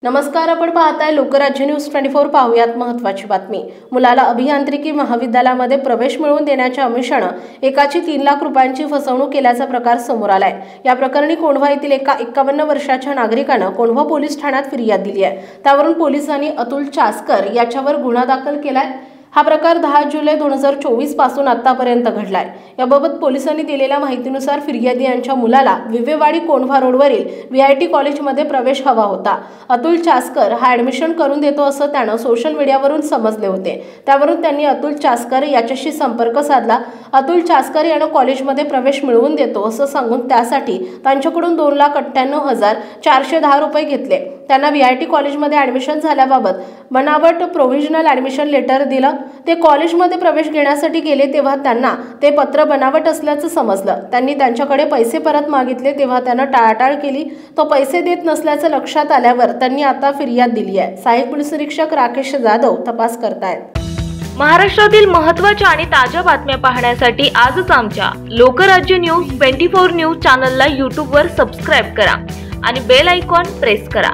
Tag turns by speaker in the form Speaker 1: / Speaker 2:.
Speaker 1: नमस्कार, आपण पाहताय लोकराज्य न्यूज 24। पाहुयात महत्त्वाची बातमी। मुलाला अभियांत्रिकी महाविद्यालयामध्ये प्रवेश मिळवून देण्याच्या आमिषाने एकाची 3 लाख रुपयांची फसवणूक केल्याचा प्रकार समोर आलाय। या प्रकरणी कोंढवा येथील एका 51 वर्षाच्या नागरिकाने कोंढवा पोलीस ठाण्यात फिर्याद दिली आहे। त्यावरून पोलिसांनी अतुल चासकर याच्यावर गुन्हा दाखल केलाय। हा प्रकार 10 जुलै 2024 पासून आतापर्यंत घडलाय। याबाबत पोलिसांनी दिलेल्या माहितीनुसार फिर्यादी यांच्या मुलाला विवेवाडी कोंढवा रोडवरील VIT कॉलेजमध्ये प्रवेश हवा होता। अतुल चासकर हा ॲडमिशन करून देतो असं त्यानं सोशल मीडियावरून समजले होते। त्यावरून त्यांनी अतुल चासकर याच्याशी संपर्क साधला। अतुल चासकर यानं कॉलेजमध्ये प्रवेश मिळवून देतो असं सांगून त्यासाठी त्यांच्याकडून 2,98,410 रुपये घेतले। त्यांना VIT कॉलेजमध्ये ॲडमिशन झाल्याबाबत बनावट प्रोव्हिजनल ॲडमिशन लेटर दिलं। ते कॉलेजमध्ये प्रवेश घेण्यासाठी गेले तेव्हा त्यांना ते पत्र बनावट असल्याचं समजलं। त्यांनी त्यांच्याकडे पैसे परत मागितले तेव्हा त्यानं टाळाटाळ केली। तो पैसे देत नसल्याचं लक्षात आल्यावर त्यांनी आता फिर्याद दिली आहे। सहाय्यक पोलीस निरीक्षक राकेश जाधव तपास करतायत।
Speaker 2: महाराष्ट्रातील महत्त्वाच्या आणि ताज्या बातम्या पाहण्यासाठी आजच आमच्या लोकराज्य न्यूज 24 न्यूज चॅनलला YouTube वर सबस्क्राइब करा आणि बेल आयकॉन प्रेस करा।